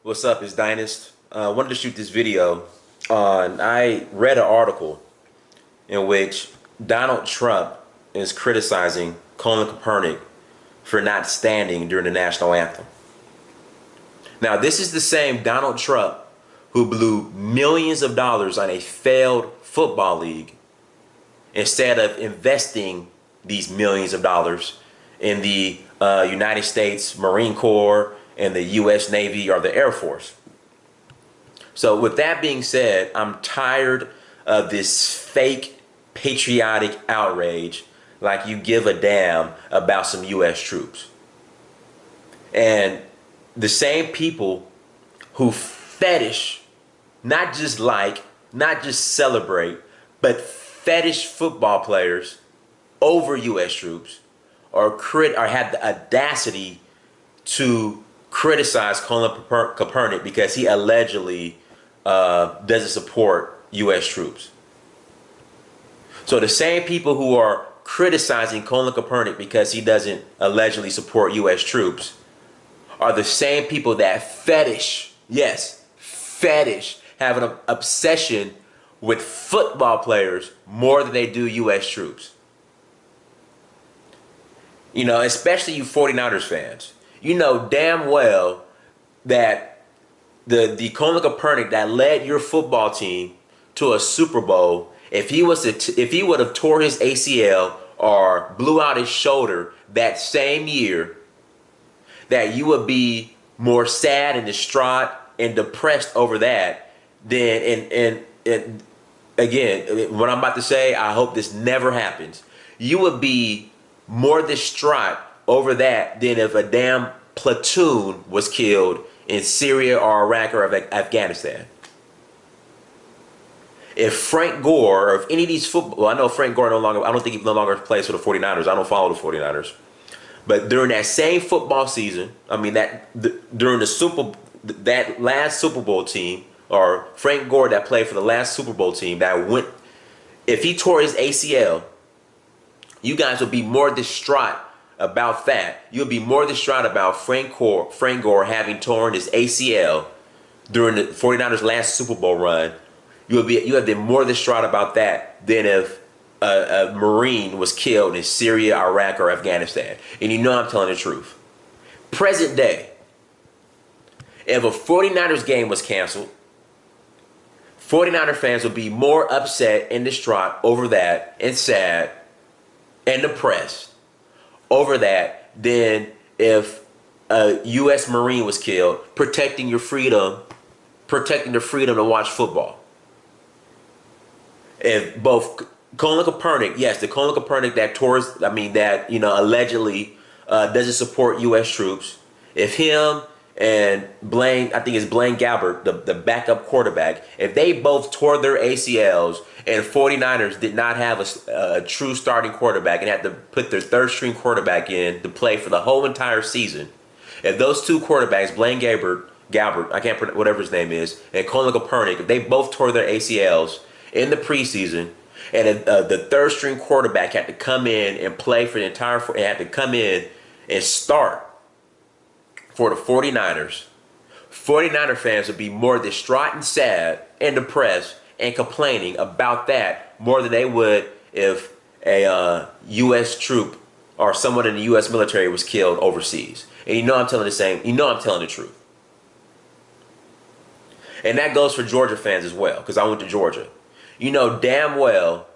What's up? It's Dynast. I wanted to shoot this video on. I read an article in which Donald Trump is criticizing Colin Kaepernick for not standing during the national anthem. Now, this is the same Donald Trump who blew millions of dollars on a failed football league instead of investing these millions of dollars in the United States Marine Corps and the U.S. Navy or the Air Force. So with that being said, I'm tired of this fake patriotic outrage like you give a damn about some U.S. troops. And the same people who fetish, not just celebrate, but fetish football players over U.S. troops or had the audacity to criticize Colin Kaepernick because he allegedly doesn't support U.S. troops. So the same people who are criticizing Colin Kaepernick because he doesn't allegedly support U.S. troops are the same people that fetish, have an obsession with football players more than they do U.S. troops. You know, especially you 49ers fans. You know damn well that the Colin Kaepernick that led your football team to a Super Bowl, if he would have tore his ACL or blew out his shoulder that same year, that you would be more sad and distraught and depressed over that than and again, what I'm about to say, I hope this never happens. You would be more distraught over that than if a damn platoon was killed in Syria or Iraq or Afghanistan. If Frank Gore or if any of these well, I know Frank Gore I don't think he no longer plays for the 49ers. I don't follow the 49ers. But during that same football season, during that last Super Bowl team, or Frank Gore that played for the last Super Bowl team if he tore his ACL, you guys would be more distraught about that. You'll be more distraught about Frank Gore having torn his ACL during the 49ers' last Super Bowl run. You have been more distraught about that than if a Marine was killed in Syria, Iraq, or Afghanistan. And you know I'm telling the truth. Present day, if a 49ers game was canceled, 49er fans would be more upset and distraught over that and sad and depressed over that than if a U.S. Marine was killed protecting the freedom to watch football. If both Colin Kaepernick, the Colin Kaepernick that allegedly doesn't support U.S. troops, if him and Blaine Gabbert, the backup quarterback, if they both tore their ACLs and 49ers did not have a true starting quarterback and had to put their third string quarterback in to play for the whole entire season, if those two quarterbacks, Blaine Gabbert, I can't pronounce whatever his name is, and Colin Kaepernick, if they both tore their ACLs in the preseason, and the third string quarterback had to come in and play for the entire, had to come in and start for the 49ers, 49er fans would be more distraught and sad and depressed and complaining about that more than they would if a U.S. troop or someone in the U.S. military was killed overseas. And I'm telling the truth. And that goes for Georgia fans as well, because I went to Georgia. You know damn well,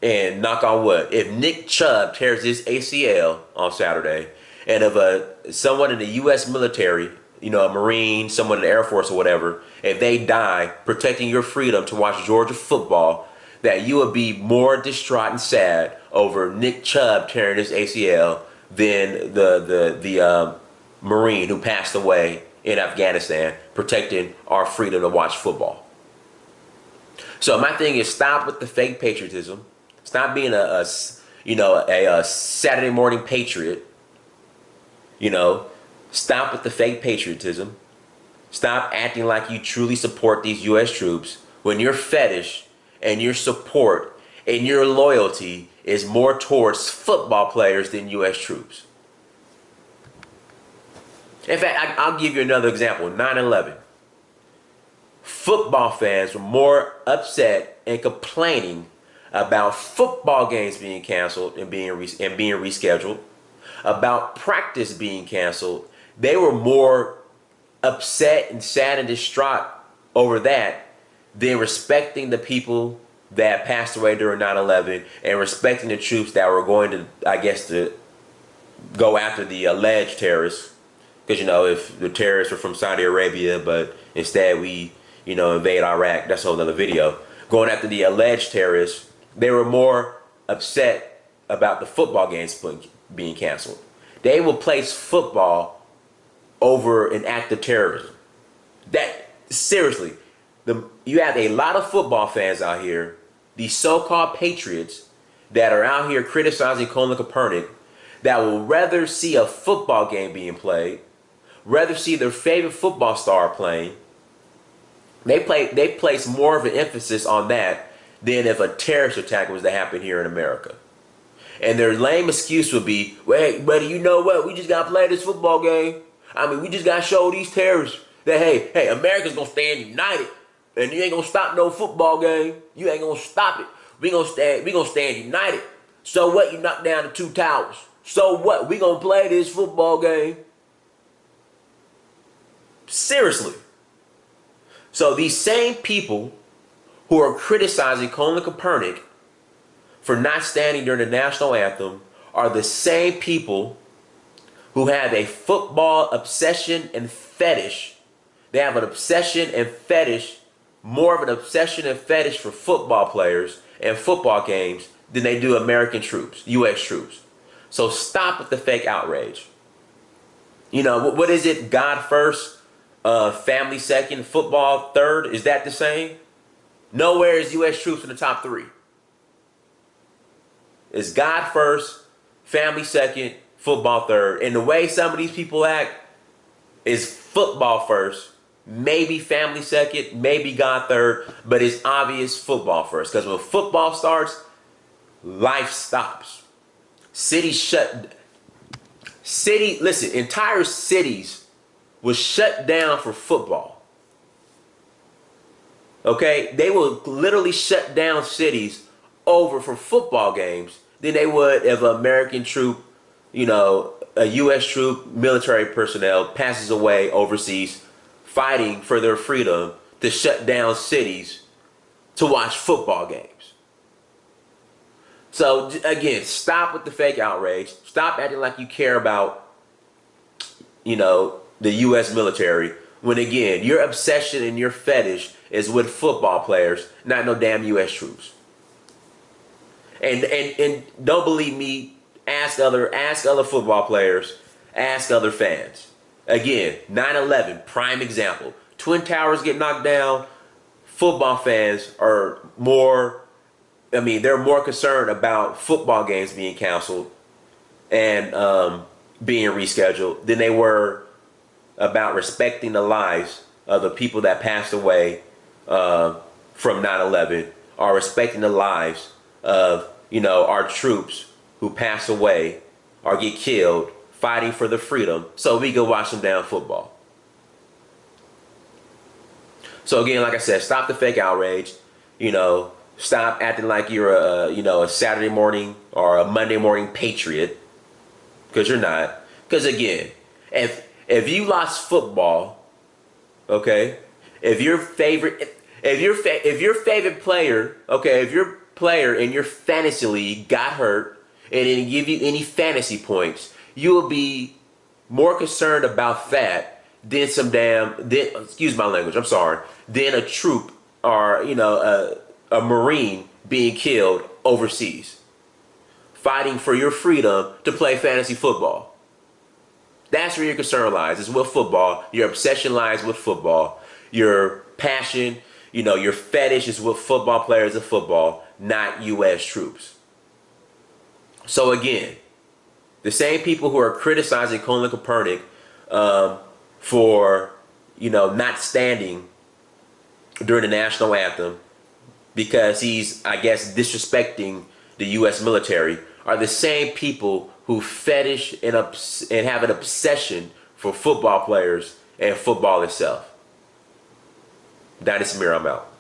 and knock on wood, if Nick Chubb tears his ACL on Saturday, and if someone in the U.S. military, a Marine, someone in the Air Force or whatever, if they die protecting your freedom to watch Georgia football, that you would be more distraught and sad over Nick Chubb tearing his ACL than the Marine who passed away in Afghanistan protecting our freedom to watch football. So my thing is, stop with the fake patriotism. Stop being a Saturday morning patriot. Stop with the fake patriotism. Stop acting like you truly support these U.S. troops when your fetish and your support and your loyalty is more towards football players than U.S. troops. In fact, I'll give you another example. 9/11. Football fans were more upset and complaining about football games being canceled and being rescheduled, about practice being canceled. They were more upset and sad and distraught over that than respecting the people that passed away during 9/11 and respecting the troops that were going to, I guess, to go after the alleged terrorists. Because, if the terrorists were from Saudi Arabia, but instead we, invade Iraq, that's a whole other video. Going after the alleged terrorists, they were more upset about the football games being canceled. They will place football over an act of terrorism. That, seriously, you have a lot of football fans out here, these so-called patriots that are out here criticizing Colin Kaepernick, that will rather see a football game being played, rather see their favorite football star playing. They place more of an emphasis on that than if a terrorist attack was to happen here in America. And their lame excuse would be, well, hey, buddy, you know what? We just got to play this football game. I mean, we just got to show these terrorists that, hey, America's going to stand united. And you ain't going to stop no football game. You ain't going to stop it. We gonna stand united. So what? You knock down the two towers. So what? We going to play this football game. Seriously. So these same people who are criticizing Colin Kaepernick for not standing during the national anthem are the same people who have a football obsession and fetish. They have an obsession and fetish, more of an obsession and fetish for football players and football games than they do American troops, U.S. troops. So stop with the fake outrage. What is it? God first, family second, football third. Is that the same? Nowhere is U.S. troops in the top three. It's God first, family second, football third. And the way some of these people act is football first, maybe family second, maybe God third, but it's obvious football first. Because when football starts, life stops. Entire cities was shut down for football. Okay? They will literally shut down cities over for football games than they would if an American troop, a U.S. troop, military personnel passes away overseas fighting for their freedom to shut down cities to watch football games. So again, stop with the fake outrage. Stop acting like you care about, the U.S. military, when again, your obsession and your fetish is with football players, not no damn U.S. troops. And don't believe me, ask other football players, ask other fans. Again, 9/11, prime example. Twin Towers get knocked down. Football fans are they're more concerned about football games being canceled and being rescheduled than they were about respecting the lives of the people that passed away from 9/11, or respecting the lives of our troops who pass away or get killed fighting for the freedom so we can watch some damn football. So again, like I said, stop the fake outrage. Stop acting like you're a Saturday morning or a Monday morning patriot, because you're not. Because again, if you lost football, okay, if your favorite player, okay, if your player in your fantasy league got hurt and didn't give you any fantasy points, you will be more concerned about that than excuse my language, I'm sorry, than a troop or a Marine being killed overseas fighting for your freedom to play fantasy football. That's where your concern lies, is with football. Your obsession lies with football. Your passion, your fetish is with football players and football, not U.S. troops. So again, the same people who are criticizing Colin Kaepernick for, not standing during the national anthem because he's, I guess, disrespecting the U.S. military, are the same people who fetish and have an obsession for football players and football itself. That is Samir, I'm out.